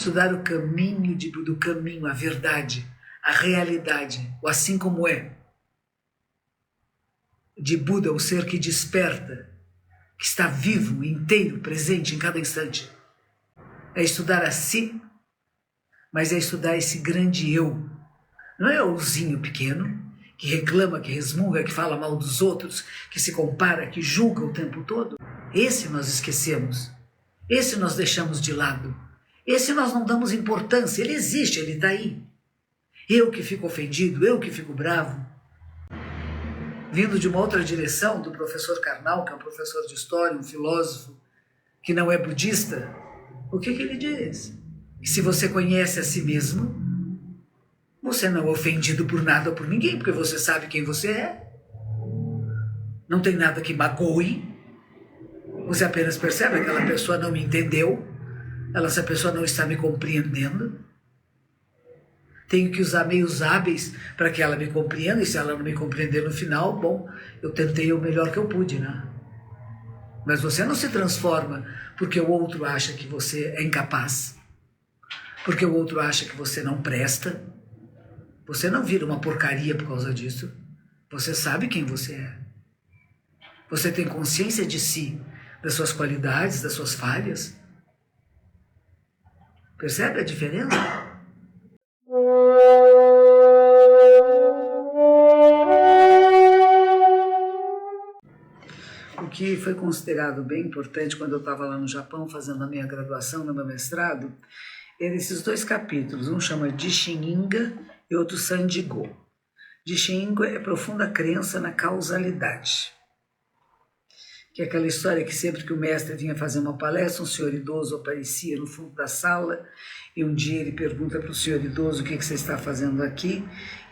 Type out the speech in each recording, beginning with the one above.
Estudar o caminho do caminho, a verdade, a realidade, o assim como é. De Buda, o ser que desperta, que está vivo, inteiro, presente em cada instante. É estudar a si, mas é estudar esse grande eu. Não é ouzinho pequeno, que reclama, que resmunga, que fala mal dos outros, que se compara, que julga o tempo todo. Esse nós esquecemos. Esse nós deixamos de lado. Esse nós não damos importância. Ele existe, ele está aí. Eu que fico ofendido, eu que fico bravo. Vindo de uma outra direção, do professor Karnal, que é um professor de história, um filósofo, que não é budista, o que ele diz? Que se você conhece a si mesmo, você não é ofendido por nada ou por ninguém, porque você sabe quem você é. Não tem nada que magoe. Você apenas percebe que aquela pessoa não me entendeu, essa pessoa não está me compreendendo. Tenho que usar meios hábeis para que ela me compreenda, e se ela não me compreender no final, bom, eu tentei o melhor que eu pude, né? Mas você não se transforma porque o outro acha que você é incapaz, porque o outro acha que você não presta. Você não vira uma porcaria por causa disso. Você sabe quem você é. Você tem consciência de si, das suas qualidades, das suas falhas. Percebe a diferença? O que foi considerado bem importante quando eu estava lá no Japão fazendo a minha graduação, no meu mestrado, eram esses dois capítulos. Um chama Jishininga e outro Sanjigo. Jishininga é profunda crença na causalidade. Que é aquela história que sempre que o mestre vinha fazer uma palestra, um senhor idoso aparecia no fundo da sala e um dia ele pergunta para o senhor idoso: o que você está fazendo aqui?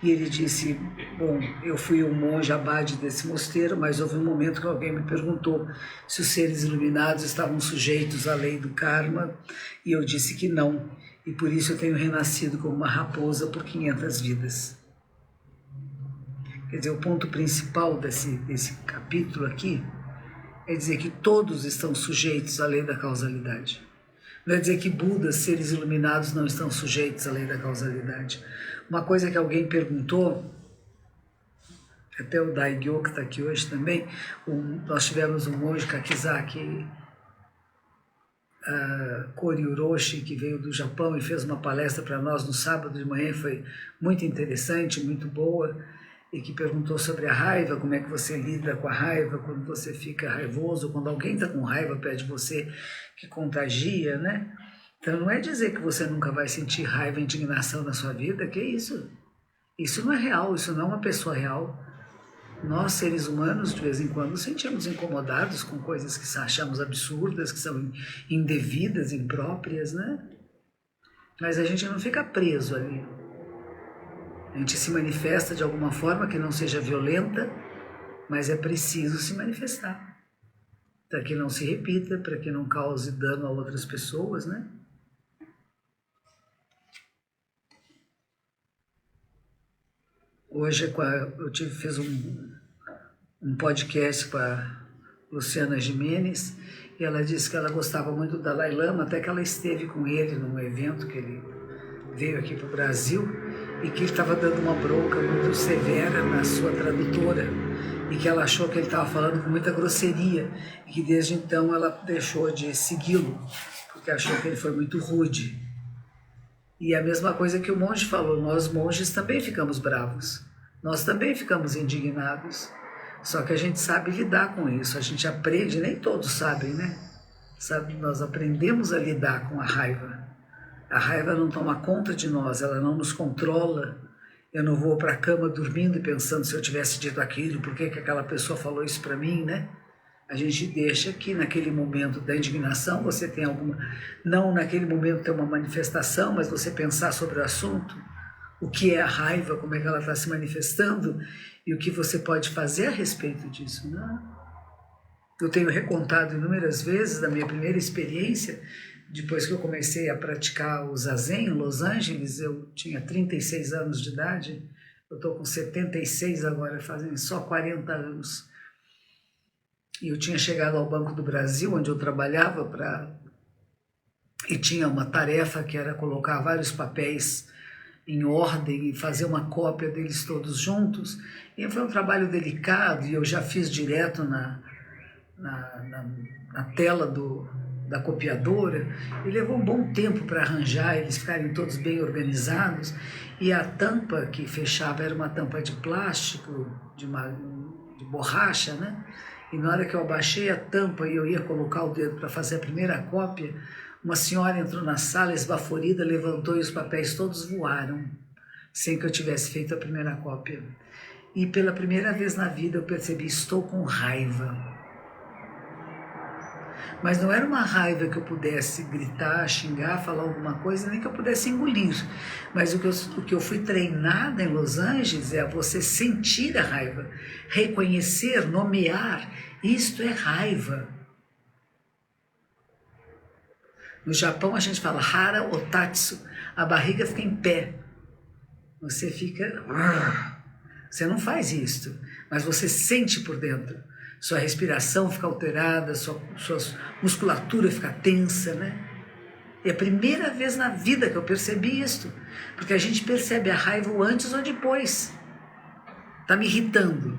E ele disse: bom, eu fui um monge abade desse mosteiro, mas houve um momento que alguém me perguntou se os seres iluminados estavam sujeitos à lei do karma, e eu disse que não, e por isso eu tenho renascido como uma raposa por 500 vidas. Quer dizer, o ponto principal desse capítulo aqui é dizer que todos estão sujeitos à lei da causalidade. Não é dizer que Budas, seres iluminados, não estão sujeitos à lei da causalidade. Uma coisa que alguém perguntou, até o Daigyo, que está aqui hoje também, nós tivemos um monge Kakizaki Koriuroshi, que veio do Japão e fez uma palestra para nós no sábado de manhã, foi muito interessante, muito boa, e que perguntou sobre a raiva, como é que você lida com a raiva, quando você fica raivoso, quando alguém está com raiva perto de você, que contagia, né? Então não é dizer que você nunca vai sentir raiva e indignação na sua vida, que isso? Isso não é real, isso não é uma pessoa real. Nós, seres humanos, de vez em quando, sentimos incomodados com coisas que achamos absurdas, que são indevidas, impróprias, né? Mas a gente não fica preso ali. A gente se manifesta de alguma forma que não seja violenta, mas é preciso se manifestar, para que não se repita, para que não cause dano a outras pessoas, né? Hoje eu fiz um podcast com a Luciana Gimenez, e ela disse que ela gostava muito do Dalai Lama, até que ela esteve com ele num evento que ele veio aqui para o Brasil, e que ele estava dando uma bronca muito severa na sua tradutora, e que ela achou que ele estava falando com muita grosseria, e que desde então ela deixou de segui-lo, porque achou que ele foi muito rude. E a mesma coisa que o monge falou, nós monges também ficamos bravos, nós também ficamos indignados, só que a gente sabe lidar com isso, a gente aprende, nem todos sabem, né? Nós aprendemos a lidar com a raiva. A raiva não toma conta de nós, ela não nos controla. Eu não vou para a cama dormindo e pensando se eu tivesse dito aquilo, por que aquela pessoa falou isso para mim, né? A gente deixa que naquele momento da indignação você tem alguma... Não naquele momento ter uma manifestação, mas você pensar sobre o assunto, o que é a raiva, como é que ela está se manifestando e o que você pode fazer a respeito disso, né? Eu tenho recontado inúmeras vezes da minha primeira experiência. Depois que eu comecei a praticar o Zazen em Los Angeles, eu tinha 36 anos de idade, eu estou com 76 agora, fazem só 40 anos. E eu tinha chegado ao Banco do Brasil, onde eu trabalhava, para e tinha uma tarefa que era colocar vários papéis em ordem e fazer uma cópia deles todos juntos. E foi um trabalho delicado e eu já fiz direto na tela da copiadora, e levou um bom tempo para arranjar, eles ficarem todos bem organizados, e a tampa que fechava era uma tampa de plástico, de borracha, né? E na hora que eu abaixei a tampa e eu ia colocar o dedo para fazer a primeira cópia, uma senhora entrou na sala esbaforida, levantou e os papéis todos voaram, sem que eu tivesse feito a primeira cópia. E pela primeira vez na vida eu percebi, estou com raiva. Mas não era uma raiva que eu pudesse gritar, xingar, falar alguma coisa, nem que eu pudesse engolir. Mas o que eu fui treinada em Los Angeles é a você sentir a raiva, reconhecer, nomear, isto é raiva. No Japão a gente fala hara otatsu, a barriga fica em pé. Você fica... Você não faz isto, mas você sente por dentro. Sua respiração fica alterada, sua musculatura fica tensa, né? É a primeira vez na vida que eu percebi isto, porque a gente percebe a raiva antes ou depois. Tá me irritando.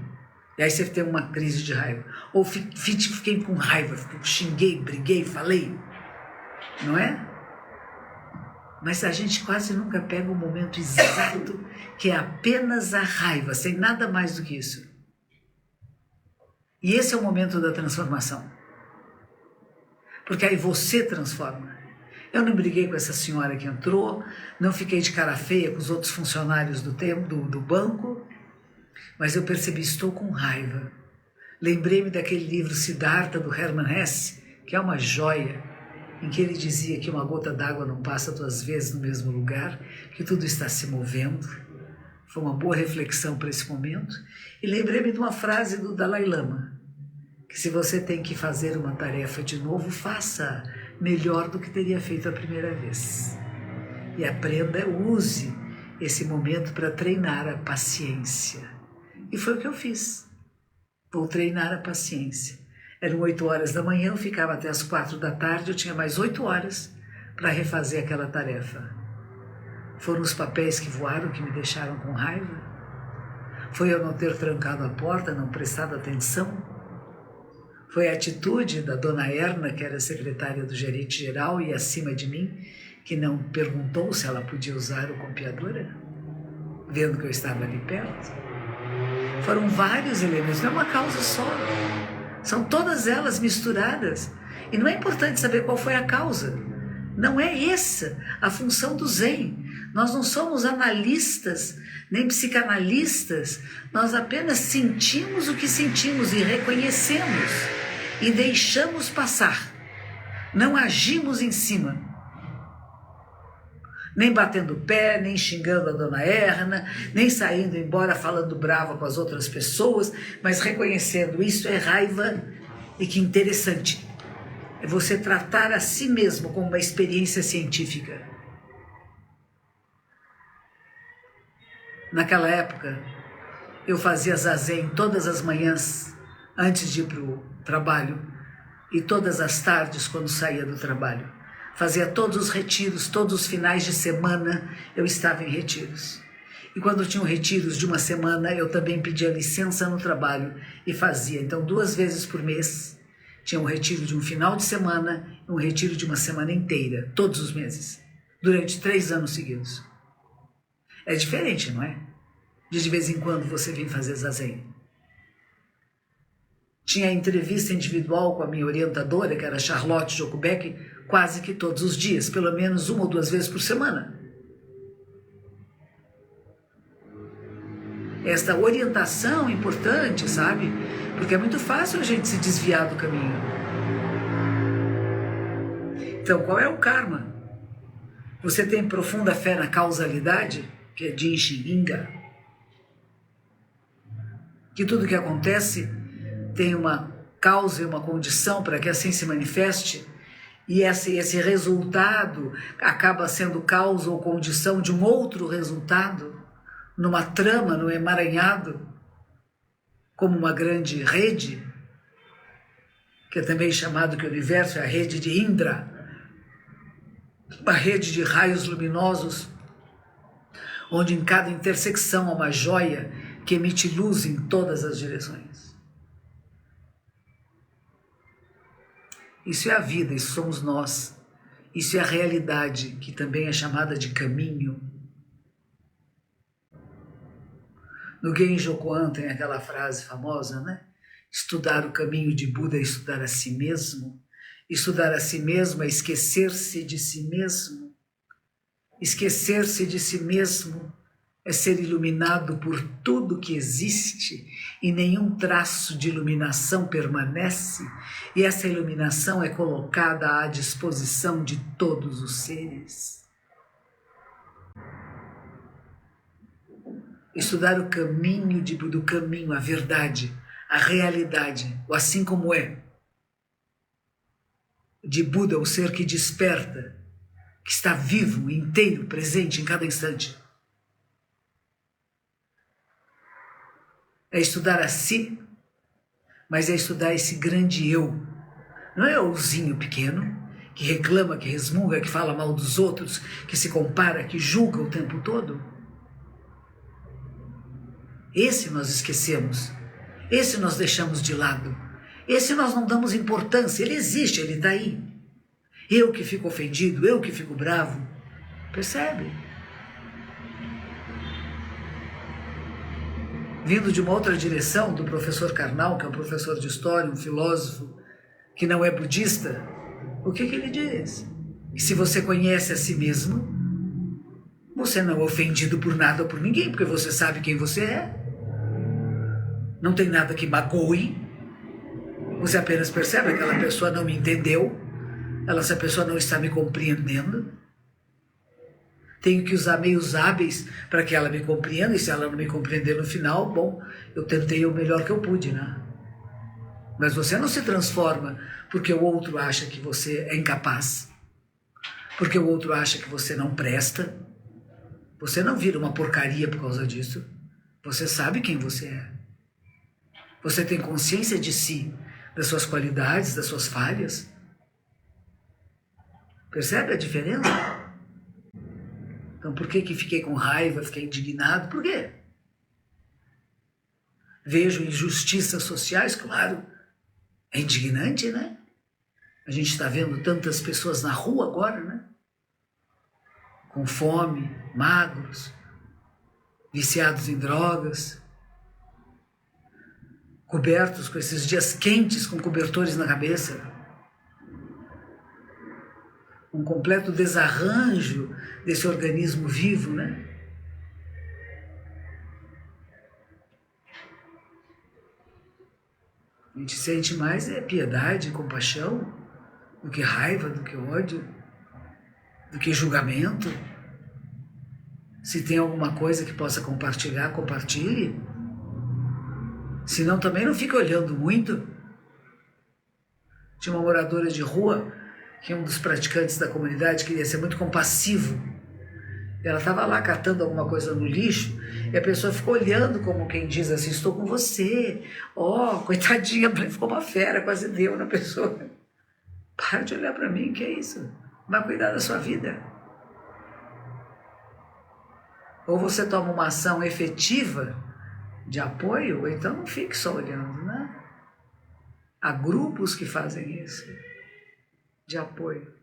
E aí você tem uma crise de raiva. Ou fiquei com raiva, xinguei, briguei, falei. Não é? Mas a gente quase nunca pega o momento exato, que é apenas a raiva, sem nada mais do que isso. E esse é o momento da transformação. Porque aí você transforma. Eu não briguei com essa senhora que entrou, não fiquei de cara feia com os outros funcionários do banco, mas eu percebi, estou com raiva. Lembrei-me daquele livro Siddhartha, do Hermann Hesse, que é uma joia, em que ele dizia que uma gota d'água não passa 2 vezes no mesmo lugar, que tudo está se movendo. Foi uma boa reflexão para esse momento. E lembrei-me de uma frase do Dalai Lama, que se você tem que fazer uma tarefa de novo, faça melhor do que teria feito a primeira vez. E aprenda, use esse momento para treinar a paciência. E foi o que eu fiz. Vou treinar a paciência. Eram 8 horas da manhã, eu ficava até as 4 da tarde, eu tinha mais 8 horas para refazer aquela tarefa. Foram os papéis que voaram que me deixaram com raiva? Foi eu não ter trancado a porta, não prestado atenção? Foi a atitude da dona Erna, que era secretária do gerente geral e acima de mim, que não perguntou se ela podia usar o copiadora, vendo que eu estava ali perto? Foram vários elementos, não é uma causa só. São todas elas misturadas. E não é importante saber qual foi a causa. Não é essa a função do Zen. Nós não somos analistas, nem psicanalistas. Nós apenas sentimos o que sentimos e reconhecemos. E deixamos passar. Não agimos em cima. Nem batendo o pé, nem xingando a dona Erna, nem saindo embora falando brava com as outras pessoas, mas reconhecendo isso é raiva. E que interessante, é você tratar a si mesmo como uma experiência científica. Naquela época, eu fazia zazen todas as manhãs antes de ir para o trabalho e todas as tardes quando saía do trabalho. Fazia todos os retiros, todos os finais de semana eu estava em retiros. E quando tinham retiros de uma semana, eu também pedia licença no trabalho e fazia. Então, 2 vezes por mês, tinha um retiro de um final de semana e um retiro de uma semana inteira, todos os meses, durante 3 anos seguidos. É diferente, não é? De vez em quando você vem fazer zazen. Tinha entrevista individual com a minha orientadora, que era Charlotte Jokubeck, quase que todos os dias, pelo menos 1 ou 2 vezes por semana. Esta orientação é importante, sabe? Porque é muito fácil a gente se desviar do caminho. Então, qual é o karma? Você tem profunda fé na causalidade, que é Jinshin Inga, que tudo que acontece tem uma causa e uma condição para que assim se manifeste, e esse resultado acaba sendo causa ou condição de um outro resultado, numa trama, num emaranhado, como uma grande rede, que é também chamado que o universo é a rede de Indra. uma rede de raios luminosos, onde em cada intersecção há uma joia que emite luz em todas as direções. Isso é a vida, isso somos nós. Isso é a realidade, que também é chamada de caminho. No Genjo Koan tem aquela frase famosa, né? Estudar o caminho de Buda é estudar a si mesmo. Estudar a si mesmo é esquecer-se de si mesmo. Esquecer-se de si mesmo é ser iluminado por tudo que existe e nenhum traço de iluminação permanece, e essa iluminação é colocada à disposição de todos os seres. Estudar o caminho do caminho, a verdade, a realidade, o assim como é, de Buda, o ser que desperta, que está vivo, inteiro, presente em cada instante. É estudar a si, mas é estudar esse grande eu. Não é ouzinho pequeno, que reclama, que resmunga, que fala mal dos outros, que se compara, que julga o tempo todo. Esse nós esquecemos, esse nós deixamos de lado, esse nós não damos importância, ele existe, ele está aí. Eu que fico ofendido, eu que fico bravo, percebe? Vindo de uma outra direção, do professor Karnal, que é um professor de história, um filósofo que não é budista, o que ele diz? Que se você conhece a si mesmo, você não é ofendido por nada ou por ninguém, porque você sabe quem você é. Não tem nada que magoe. Você apenas percebe que aquela pessoa não me entendeu, essa pessoa não está me compreendendo. Tenho que usar meios hábeis para que ela me compreenda, e se ela não me compreender no final, bom, eu tentei o melhor que eu pude, né? Mas você não se transforma porque o outro acha que você é incapaz, porque o outro acha que você não presta. Você não vira uma porcaria por causa disso. Você sabe quem você é. Você tem consciência de si, das suas qualidades, das suas falhas. Percebe a diferença? Então, por que fiquei com raiva, fiquei indignado? Por quê? Vejo injustiças sociais, claro. É indignante, né? A gente está vendo tantas pessoas na rua agora, né? Com fome, magros, viciados em drogas, cobertos com esses dias quentes, com cobertores na cabeça. Um completo desarranjo desse organismo vivo, né? A gente sente mais piedade, compaixão, do que raiva, do que ódio, do que julgamento. Se tem alguma coisa que possa compartilhar, compartilhe. Senão também não fique olhando muito. Tinha uma moradora de rua, que um dos praticantes da comunidade queria ser muito compassivo. Ela estava lá catando alguma coisa no lixo, e a pessoa ficou olhando como quem diz assim, estou com você. Ó, coitadinha, ficou uma fera, quase deu na pessoa. Para de olhar para mim, que é isso? Vai cuidar da sua vida. Ou você toma uma ação efetiva de apoio, ou então não fique só olhando, né? Há grupos que fazem isso, de apoio.